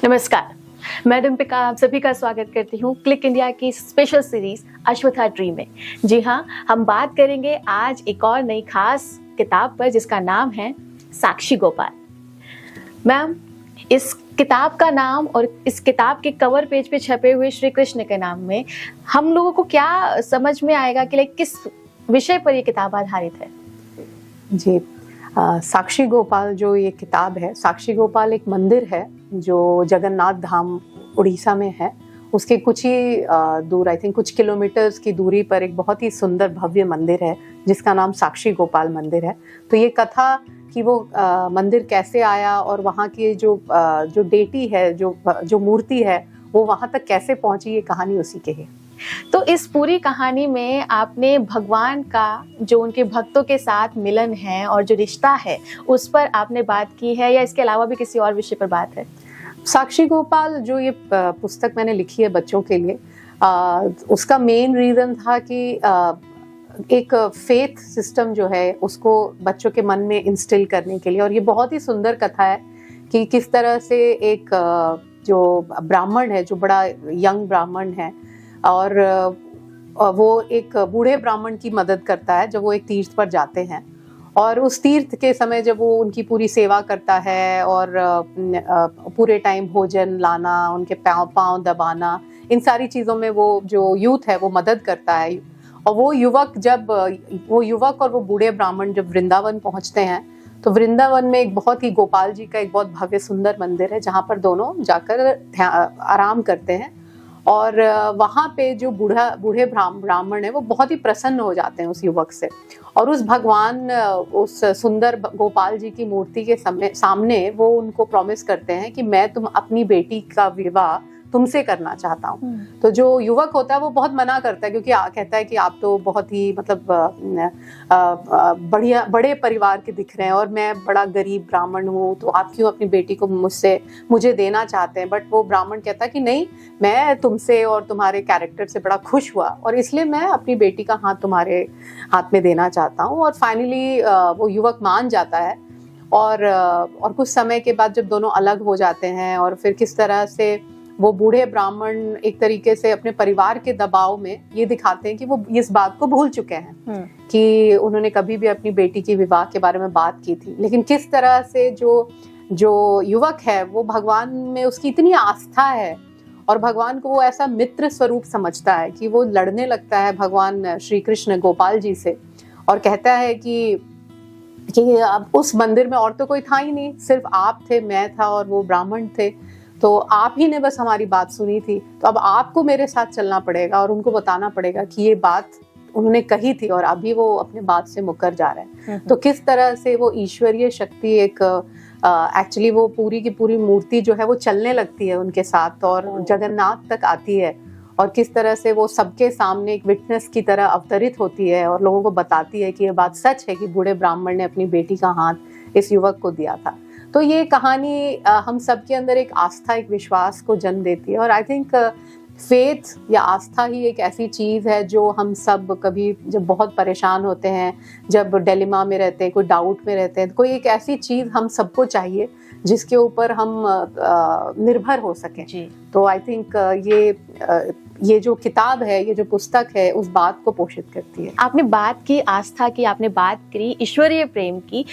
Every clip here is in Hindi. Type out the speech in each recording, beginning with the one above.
नमस्कार, मैं डिम्पिका आप सभी का स्वागत करती हूँ क्लिक इंडिया की स्पेशल सीरीज अश्वत्था ट्री में। जी हाँ, हम बात करेंगे आज एक और नई खास किताब पर जिसका नाम है साक्षी गोपाल। मैम, इस किताब का नाम और इस किताब के कवर पेज पे छपे हुए श्री कृष्ण के नाम में हम लोगों को क्या समझ में आएगा कि किस विषय पर ये किताब आधारित है? जी, साक्षी गोपाल जो ये किताब है, साक्षी गोपाल एक मंदिर है जो जगन्नाथ धाम उड़ीसा में है। उसके कुछ ही दूर, आई थिंक कुछ किलोमीटर्स की दूरी पर एक बहुत ही सुंदर भव्य मंदिर है जिसका नाम साक्षी गोपाल मंदिर है। तो ये कथा कि वो मंदिर कैसे आया और वहाँ की जो डेटी है, जो मूर्ति है, वो वहाँ तक कैसे पहुँची, ये कहानी उसी के है। तो इस पूरी कहानी में आपने भगवान का जो उनके भक्तों के साथ मिलन है और जो रिश्ता है उस पर आपने बात की है या इसके अलावा भी किसी और विषय पर बात है? साक्षी गोपाल जो ये पुस्तक मैंने लिखी है बच्चों के लिए, उसका मेन रीज़न था कि एक फेथ सिस्टम जो है उसको बच्चों के मन में इंस्टिल करने के लिए। और ये बहुत ही सुंदर कथा है कि किस तरह से एक जो ब्राह्मण है, जो बड़ा यंग ब्राह्मण है, और वो एक बूढ़े ब्राह्मण की मदद करता है जब वो एक तीर्थ पर जाते हैं। और उस तीर्थ के समय जब वो उनकी पूरी सेवा करता है और पूरे टाइम भोजन लाना, उनके पाँव दबाना, इन सारी चीज़ों में वो जो यूथ है वो मदद करता है। और वो युवक और वो बूढ़े ब्राह्मण जब वृंदावन पहुंचते हैं तो वृंदावन में एक बहुत ही गोपाल जी का एक बहुत भव्य सुंदर मंदिर है जहाँ पर दोनों जाकर आराम करते हैं। और वहाँ पे जो बूढ़े ब्राह्मण है वो बहुत ही प्रसन्न हो जाते हैं उस युवक से, और उस भगवान, उस सुंदर गोपाल जी की मूर्ति के सामने वो उनको प्रॉमिस करते हैं कि मैं अपनी बेटी का विवाह तुमसे करना चाहता हूँ। तो जो युवक होता है वो बहुत मना करता है क्योंकि कहता है कि आप तो बहुत ही बड़े परिवार के दिख रहे हैं और मैं बड़ा गरीब ब्राह्मण हूँ, तो आप क्यों अपनी बेटी को मुझे देना चाहते हैं। बट वो ब्राह्मण कहता है कि नहीं, मैं तुमसे और तुम्हारे कैरेक्टर से बड़ा खुश हुआ और इसलिए मैं अपनी बेटी का हाथ तुम्हारे हाथ में देना चाहता हूँ। और फाइनली वो युवक मान जाता है। और कुछ समय के बाद जब दोनों अलग हो जाते हैं और फिर किस तरह से वो बूढ़े ब्राह्मण एक तरीके से अपने परिवार के दबाव में ये दिखाते हैं कि वो इस बात को भूल चुके हैं कि उन्होंने कभी भी अपनी बेटी की विवाह के बारे में बात की थी। लेकिन किस तरह से जो युवक है वो भगवान में उसकी इतनी आस्था है और भगवान को वो ऐसा मित्र स्वरूप समझता है कि वो लड़ने लगता है भगवान श्री कृष्ण गोपाल जी से और कहता है कि अब उस मंदिर में और तो कोई था ही नहीं, सिर्फ आप थे, मैं था और वो ब्राह्मण थे, तो आप ही ने बस हमारी बात सुनी थी, तो अब आपको मेरे साथ चलना पड़ेगा और उनको बताना पड़ेगा कि ये बात उन्होंने कही थी और अभी वो अपने बात से मुकर जा रहे हैं। तो किस तरह से वो ईश्वरीय शक्ति एक एक्चुअली वो पूरी की पूरी मूर्ति जो है वो चलने लगती है उनके साथ और जगन्नाथ तक आती है और किस तरह से वो सबके सामने एक विटनेस की तरह अवतरित होती है और लोगों को बताती है कि ये बात सच है कि बूढ़े ब्राह्मण ने अपनी बेटी का हाथ इस युवक को दिया था। तो ये कहानी हम सबके अंदर एक आस्था, एक विश्वास को जन्म देती है। और आई थिंक फेथ या आस्था ही एक ऐसी चीज़ है जो हम सब कभी जब बहुत परेशान होते हैं, जब डिलेमा में रहते हैं, कोई डाउट में रहते हैं, कोई एक ऐसी चीज़ हम सबको चाहिए जिसके ऊपर हम निर्भर हो सकें। तो आई थिंक ये जो किताब है, ये जो पुस्तक है, उस बात को पोषित करती है। आपने बात की आस्था की, आपने बात की ईश्वरीय प्रेम की।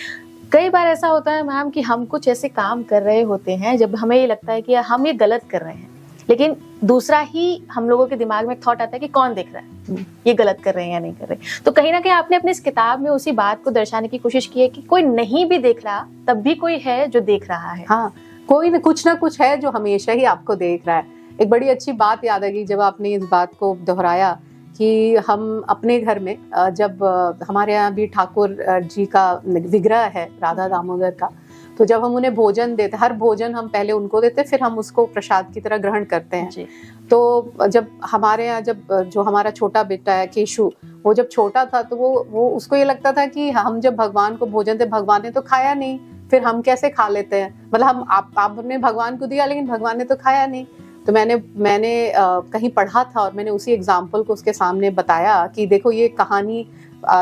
कई बार ऐसा होता है मैम कि हम कुछ ऐसे काम कर रहे होते हैं जब हमें ये लगता है कि हम ये गलत कर रहे हैं, लेकिन दूसरा ही हम लोगों के दिमाग में थॉट आता है कि कौन देख रहा है, ये गलत कर रहे हैं या नहीं कर रहे। तो कहीं ना कहीं आपने अपने इस किताब में उसी बात को दर्शाने की कोशिश की है कि कोई नहीं भी देख रहा तब भी कोई है जो देख रहा है। हाँ, कोई कुछ ना कुछ है जो हमेशा ही आपको देख रहा है। एक बड़ी अच्छी बात याद आ गई जब आपने इस बात को दोहराया कि हम अपने घर में जब हमारे यहाँ भी ठाकुर जी का विग्रह है राधा दामोदर का, तो जब हम उन्हें भोजन देते, हर भोजन हम पहले उनको देते फिर हम उसको प्रसाद की तरह ग्रहण करते हैं। तो जब हमारे यहाँ जो हमारा छोटा बेटा है केशु, वो जब छोटा था तो वो उसको ये लगता था कि हम जब भगवान को भोजन दे, भगवान ने तो खाया नहीं, फिर हम कैसे खा लेते हैं, मतलब आपने भगवान को दिया लेकिन भगवान ने तो खाया नहीं। तो मैंने कहीं पढ़ा था और मैंने उसी एग्जाम्पल को उसके सामने बताया कि देखो ये कहानी,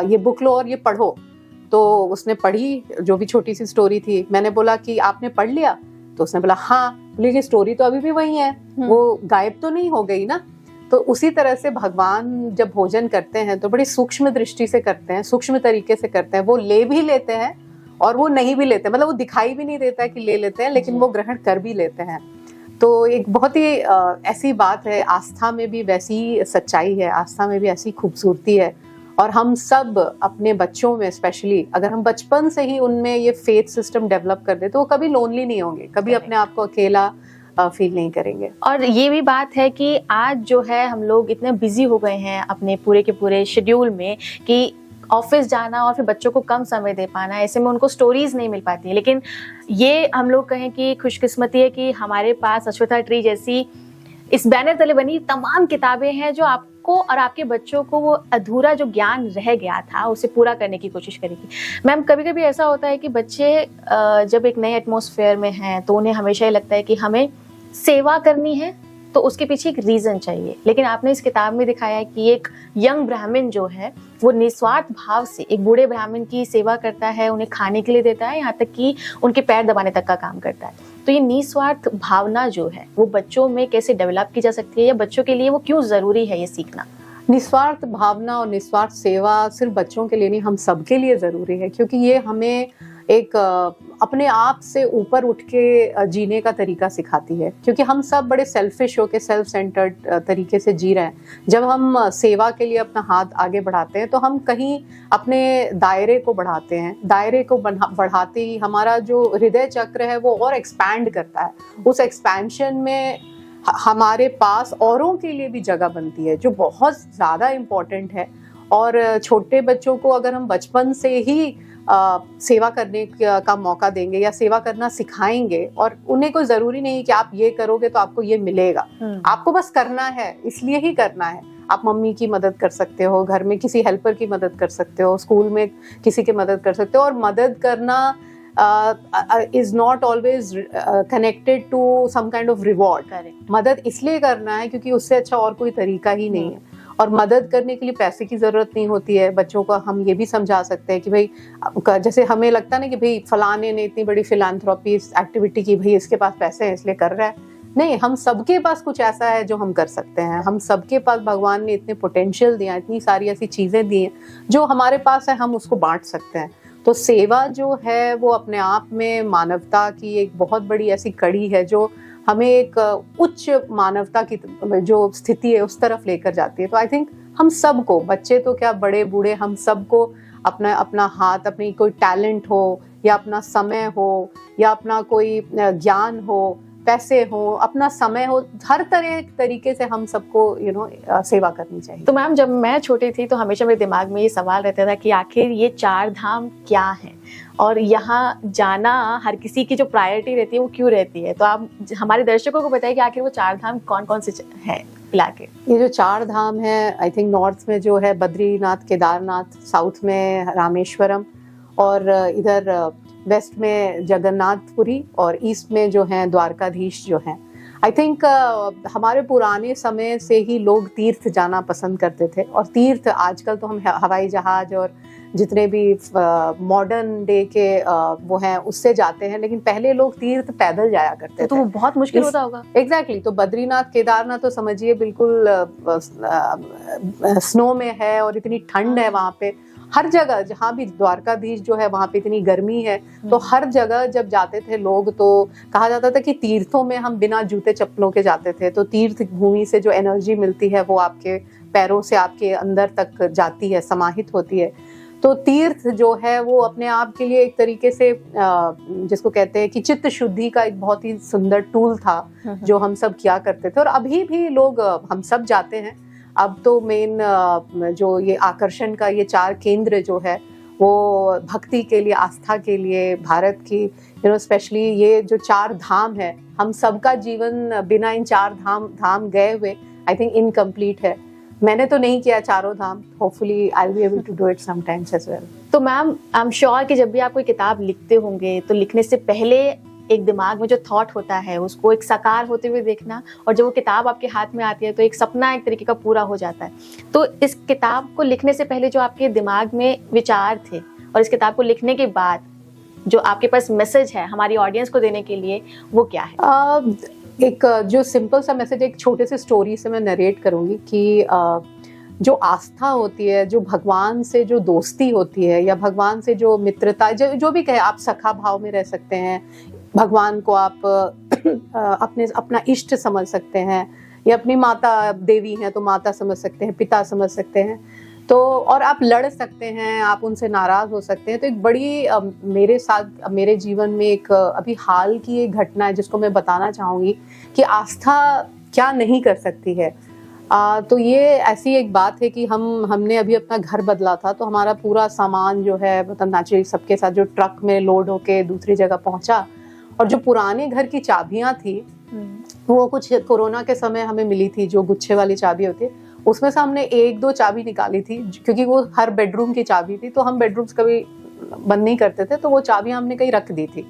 ये बुक लो और ये पढ़ो। तो उसने पढ़ी, जो भी छोटी सी स्टोरी थी। मैंने बोला कि आपने पढ़ लिया? तो उसने बोला हाँ। लेकिन स्टोरी तो अभी भी वही है, वो गायब तो नहीं हो गई ना। तो उसी तरह से भगवान जब भोजन करते हैं तो बड़ी सूक्ष्म दृष्टि से करते हैं, सूक्ष्म तरीके से करते हैं। वो ले भी लेते हैं और वो नहीं भी लेते, मतलब वो दिखाई भी नहीं देता है कि ले लेते हैं, लेकिन वो ग्रहण कर भी लेते हैं। तो एक बहुत ही ऐसी बात है, आस्था में भी वैसी सच्चाई है, आस्था में भी ऐसी खूबसूरती है। और हम सब अपने बच्चों में स्पेशली अगर हम बचपन से ही उनमें ये फेथ सिस्टम डेवलप कर दे तो वो कभी लोनली नहीं होंगे, कभी अपने आप को अकेला फील नहीं करेंगे। और ये भी बात है कि आज जो है हम लोग इतने बिजी हो गए हैं अपने पूरे के पूरे शेड्यूल में कि ऑफिस जाना और फिर बच्चों को कम समय दे पाना, ऐसे में उनको स्टोरीज नहीं मिल पाती है। लेकिन ये हम लोग कहें कि खुशकिस्मती है कि हमारे पास अश्वत्था ट्री जैसी इस बैनर तले बनी तमाम किताबें हैं जो आपको और आपके बच्चों को वो अधूरा जो ज्ञान रह गया था उसे पूरा करने की कोशिश करेगी। मैम, कभी कभी ऐसा होता है कि बच्चे जब एक नए एटमॉस्फेयर में हैं तो उन्हें हमेशा ये लगता है कि हमें सेवा करनी है, तो उसके पीछे एक रीजन चाहिए। लेकिन आपने इस किताब में दिखाया है कि एक यंग ब्राह्मण जो है वो निस्वार्थ भाव से एक बूढ़े ब्राह्मण की सेवा करता है, उन्हें खाने के लिए देता है, यहाँ तक कि उनके पैर दबाने तक का काम करता है। तो ये निस्वार्थ भावना जो है वो बच्चों में कैसे डेवलप की जा सकती है, या बच्चों के लिए वो क्यों जरूरी है ये सीखना? निस्वार्थ भावना और निस्वार्थ सेवा सिर्फ बच्चों के लिए नहीं, हम सबके लिए जरूरी है, क्योंकि ये हमें एक अपने आप से ऊपर उठ के जीने का तरीका सिखाती है। क्योंकि हम सब बड़े सेल्फिश होके सेल्फ सेंटर्ड तरीके से जी रहे हैं। जब हम सेवा के लिए अपना हाथ आगे बढ़ाते हैं तो हम कहीं अपने दायरे को बढ़ाते हैं, दायरे को बढ़ाते ही हमारा जो हृदय चक्र है वो और एक्सपैंड करता है। उस एक्सपेंशन में हमारे पास औरों के लिए भी जगह बनती है, जो बहुत ज़्यादा इम्पोर्टेंट है। और छोटे बच्चों को अगर हम बचपन से ही सेवा करने का मौका देंगे या सेवा करना सिखाएंगे, और उन्हें कोई ज़रूरी नहीं कि आप ये करोगे तो आपको ये मिलेगा, आपको बस करना है, इसलिए ही करना है। आप मम्मी की मदद कर सकते हो, घर में किसी हेल्पर की मदद कर सकते हो, स्कूल में किसी की मदद कर सकते हो। और मदद करना is not always connected to some kind of reward. मदद इसलिए करना है क्योंकि उससे अच्छा और कोई तरीका ही नहीं है। और मदद करने के लिए पैसे की ज़रूरत नहीं होती है। बच्चों को हम ये भी समझा सकते हैं कि भाई, जैसे हमें लगता है ना कि भाई फलाने ने इतनी बड़ी फिलांथ्रोपी एक्टिविटी की, भाई इसके पास पैसे हैं इसलिए कर रहा है। नहीं, हम सबके पास कुछ ऐसा है जो हम कर सकते हैं। हम सबके पास भगवान ने इतने पोटेंशियल दिया, इतनी सारी ऐसी चीज़ें दी हैं जो हमारे पास है, हम उसको बांट सकते हैं। तो सेवा जो है वो अपने आप में मानवता की एक बहुत बड़ी ऐसी कड़ी है जो हमें एक उच्च मानवता की जो स्थिति है उस तरफ लेकर जाती है। तो आई थिंक हम सबको, बच्चे तो क्या बड़े बूढ़े, हम सबको अपना अपना हाथ, अपनी कोई टैलेंट हो या अपना समय हो या अपना कोई ज्ञान हो, पैसे हो, अपना समय हो, हर तरीके से हम सबको सेवा करनी चाहिए। तो मैम, जब मैं छोटी थी तो हमेशा मेरे दिमाग में ये सवाल रहता था कि आखिर ये 4 धाम क्या हैं और यहाँ जाना हर किसी की जो प्रायोरिटी रहती है वो क्यों रहती है। तो आप हमारे दर्शकों को बताइए कि आखिर वो 4 धाम कौन कौन से हैं इलाके? ये जो 4 धाम है, आई थिंक नॉर्थ में जो है बद्रीनाथ, केदारनाथ, साउथ में रामेश्वरम, और इधर वेस्ट में जगन्नाथपुरी, और ईस्ट में जो है द्वारकाधीश जो है। आई थिंक हमारे पुराने समय से ही लोग तीर्थ जाना पसंद करते थे। और तीर्थ आजकल तो हम हवाई जहाज और जितने भी मॉडर्न डे के वो हैं उससे जाते हैं, लेकिन पहले लोग तीर्थ पैदल जाया करते थे। तो वो बहुत मुश्किल होता होगा। एग्जैक्टली। तो बद्रीनाथ केदारनाथ तो समझिए बिल्कुल स्नो में है और इतनी ठंड है वहाँ पे। हर जगह, जहाँ भी द्वारकाधीश जो है वहाँ पे इतनी गर्मी है, तो हर जगह जब जाते थे लोग तो कहा जाता था कि तीर्थों में हम बिना जूते चप्पलों के जाते थे। तो तीर्थ भूमि से जो एनर्जी मिलती है वो आपके पैरों से आपके अंदर तक जाती है, समाहित होती है। तो तीर्थ जो है वो अपने आप के लिए एक तरीके से जिसको कहते हैं कि चित्त शुद्धि का एक बहुत ही सुंदर टूल था जो हम सब किया करते थे। और अभी भी लोग, हम सब जाते हैं। अब तो मेन जो ये आकर्षण का ये 4 केंद्र जो है वो भक्ति के लिए, आस्था के लिए, भारत की स्पेशली ये जो 4 धाम है, हम सबका जीवन बिना इन 4 धाम गए हुए आई थिंक इनकम्प्लीट है। मैंने तो नहीं किया 4 Dham, hopefully I will be able to do it sometimes as well. तो मैम, आई एम श्योर कि जब भी आप कोई किताब लिखते होंगे तो लिखने से पहले एक दिमाग में जो थॉट होता है उसको एक साकार होते हुए देखना, और जब वो किताब आपके हाथ में आती है तो एक सपना एक तरीके का पूरा हो जाता है। तो इस किताब को लिखने से पहले जो आपके दिमाग में विचार थे और इस किताब को लिखने के बाद जो आपके पास मैसेज है हमारी ऑडियंस को देने के लिए, वो क्या है? एक जो सिंपल सा मैसेज एक छोटे से स्टोरी से मैं नरेट करूंगी कि जो आस्था होती है, जो भगवान से जो दोस्ती होती है, या भगवान से जो मित्रता, जो भी कहे, आप सखा भाव में रह सकते हैं, भगवान को आप अपना इष्ट समझ सकते हैं, या अपनी माता देवी हैं तो माता समझ सकते हैं, पिता समझ सकते हैं, तो और आप लड़ सकते हैं, आप उनसे नाराज हो सकते हैं। तो एक बड़ी मेरे साथ मेरे जीवन में एक अभी हाल की एक घटना है जिसको मैं बताना चाहूँगी कि आस्था क्या नहीं कर सकती है। तो ये ऐसी एक बात है कि हमने अभी अपना घर बदला था, तो हमारा पूरा सामान जो है, मतलब नेचुरली सबके साथ जो ट्रक में लोड होके दूसरी जगह पहुंचा, और जो पुराने घर की चाबियां थी वो कुछ कोरोना के समय हमें मिली थी, जो गुच्छे वाली चाबी होती है, उसमें से हमने 1-2 चाबी निकाली थी, क्योंकि वो हर बेडरूम की चाबी थी, तो हम बेडरूम्स कभी बंद नहीं करते थे, तो वो चाबियां हमने कहीं रख दी थी।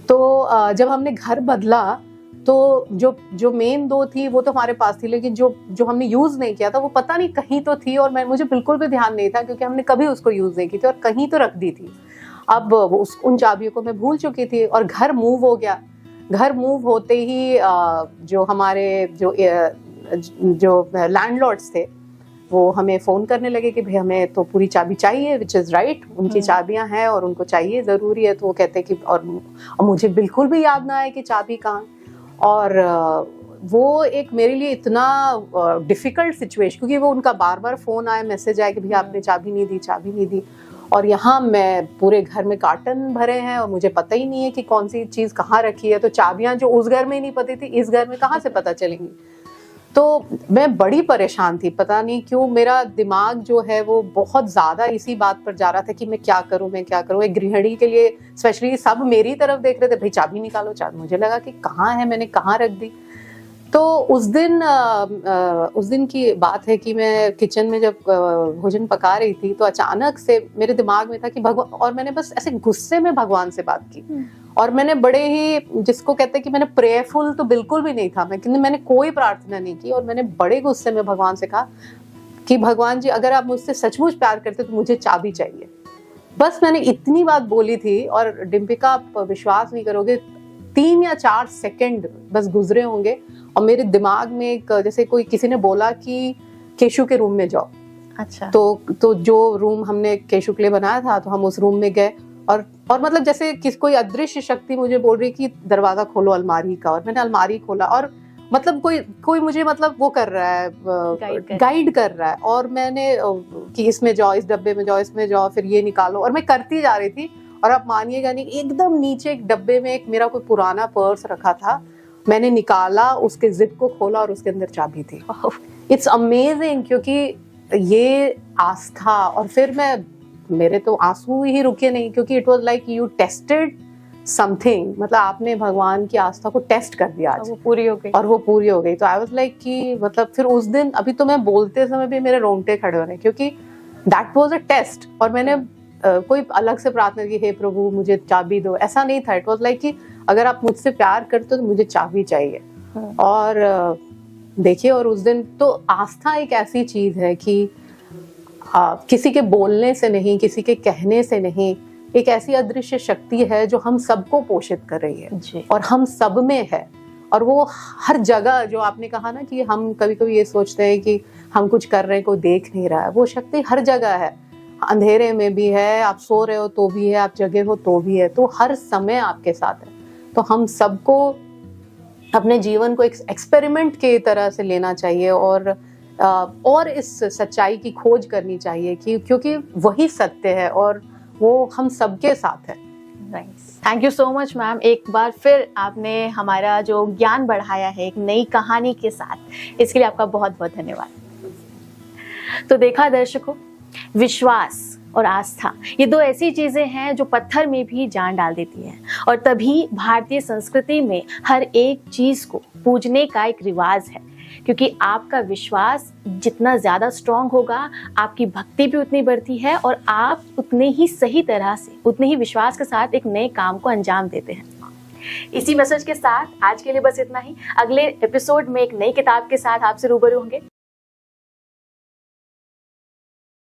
तो जब हमने घर बदला तो जो मेन 2 थी वो तो हमारे पास थी, लेकिन जो हमने यूज नहीं किया था वो पता नहीं कहीं तो थी, और मुझे बिल्कुल भी ध्यान नहीं था, क्योंकि हमने कभी उसको यूज नहीं की थी, और कहीं तो रख दी थी। अब उन चाबियों को मैं भूल चुकी थी, और घर मूव हो गया। घर मूव होते ही जो हमारे जो लैंडलॉर्ड्स थे वो हमें फ़ोन करने लगे कि भाई हमें तो पूरी चाबी चाहिए, विच इज़ राइट, उनकी चाबियां हैं और उनको चाहिए, ज़रूरी है। तो वो कहते कि और मुझे बिल्कुल भी याद ना आए कि चाबी कहाँ। और वो एक मेरे लिए इतना डिफ़िकल्ट सिचुएशन, क्योंकि वो उनका बार बार फ़ोन आया, मैसेज आया कि भैया आपने चाबी नहीं दी, चाबी नहीं दी, और यहाँ मैं पूरे घर में कार्टन भरे हैं और मुझे पता ही नहीं है कि कौन सी चीज़ कहाँ रखी है। तो चाबियां जो उस घर में ही नहीं पती थी, इस घर में कहाँ से पता चलेंगी। तो मैं बड़ी परेशान थी, पता नहीं क्यों मेरा दिमाग जो है वो बहुत ज़्यादा इसी बात पर जा रहा था कि मैं क्या करूँ। एक गृहिणी के लिए स्पेशली सब मेरी तरफ देख रहे थे, भाई चाबी निकालो चाबी। मुझे लगा कि कहाँ है, मैंने कहाँ रख दी। तो उस दिन की बात है कि मैं किचन में जब भोजन पका रही थी, तो अचानक से मेरे दिमाग में था कि भगवान, और मैंने बस ऐसे गुस्से में भगवान से बात की, और मैंने बड़े ही, जिसको कहते हैं कि मैंने प्रेयरफुल तो बिल्कुल भी नहीं था, मैंने कोई प्रार्थना नहीं की, और मैंने बड़े गुस्से में भगवान से कहा कि भगवान जी, अगर आप मुझसे सचमुच प्यार करते तो मुझे चाबी चाहिए। बस मैंने इतनी बात बोली थी, और डिम्पिका आप विश्वास नहीं करोगे, 3 या 4 सेकंड बस गुजरे होंगे, और मेरे दिमाग में एक जैसे कोई किसी ने बोला कि केशु के रूम में जाओ। अच्छा। तो जो रूम हमने केशु के लिए बनाया था, तो हम उस रूम में गए, और मतलब जैसे कोई अदृश्य शक्ति मुझे बोल रही कि दरवाजा खोलो अलमारी का, और मैंने अलमारी खोला, और मतलब कोई मुझे मतलब वो कर रहा है, गाइड कर रहा है, और मैंने कि इसमें जाओ, इस डब्बे में जाओ, इसमें जाओ, फिर ये निकालो, और मैं करती जा रही थी। और आप मानिएगा नहीं, एकदम नीचे एक डब्बे में एक मेरा कोई पुराना पर्स रखा था, मैंने निकाला, उसके जिप को खोला, और उसके अंदर चाबी थी। इट्स अमेजिंग, क्योंकि ये आस्था, और फिर मेरे तो आंसू ही रुके नहीं, क्योंकि it was like you tested something, मतलब आपने भगवान की आस्था को टेस्ट कर दिया आज, वो पूरी हो गई, और वो पूरी हो गई। तो आई वाज लाइक कि मतलब फिर उस दिन, अभी तो मैं बोलते समय भी मेरे रोंगटे खड़े हो रहे हैं, क्योंकि दैट वाज अ टेस्ट। और मैंने कोई अलग से प्रार्थना की, हे प्रभु मुझे चाबी दो, ऐसा नहीं था। इट वाज लाइक कि अगर आप मुझसे प्यार करते हो तो मुझे चाबी चाहिए। और देखिए, और उस दिन तो आस्था एक ऐसी चीज है कि किसी के बोलने से नहीं, किसी के कहने से नहीं, एक ऐसी अदृश्य शक्ति है जो हम सबको पोषित कर रही है जी। और हम सब में है, और वो हर जगह, जो आपने कहा ना कि हम कभी कभी ये सोचते हैं कि हम कुछ कर रहे हैं, कोई देख नहीं रहा है, वो शक्ति हर जगह है। अंधेरे में भी है, आप सो रहे हो तो भी है, आप जगे हो तो भी है, तो हर समय आपके साथ है। तो हम सबको अपने जीवन को एक एक्सपेरिमेंट की तरह से लेना चाहिए, और इस सच्चाई की खोज करनी चाहिए, क्योंकि वही सत्य है और वो हम सबके साथ है। Thank you so much ma'am, एक बार फिर आपने हमारा जो ज्ञान बढ़ाया है एक नई कहानी के साथ, इसके लिए आपका बहुत बहुत धन्यवाद। तो देखा दर्शकों, विश्वास और आस्था, ये 2 ऐसी चीजें हैं जो पत्थर में भी जान डाल देती हैं, और तभी भारतीय संस्कृति में हर एक चीज को पूजने का एक रिवाज है, क्योंकि आपका विश्वास जितना ज्यादा स्ट्रांग होगा, आपकी भक्ति भी उतनी बढ़ती है, और आप उतने ही सही तरह से, उतने ही विश्वास के साथ एक नए काम को अंजाम देते हैं। इसी मैसेज के साथ आज के लिए बस इतना ही। अगले एपिसोड में एक नई किताब के साथ आपसे रूबरू होंगे।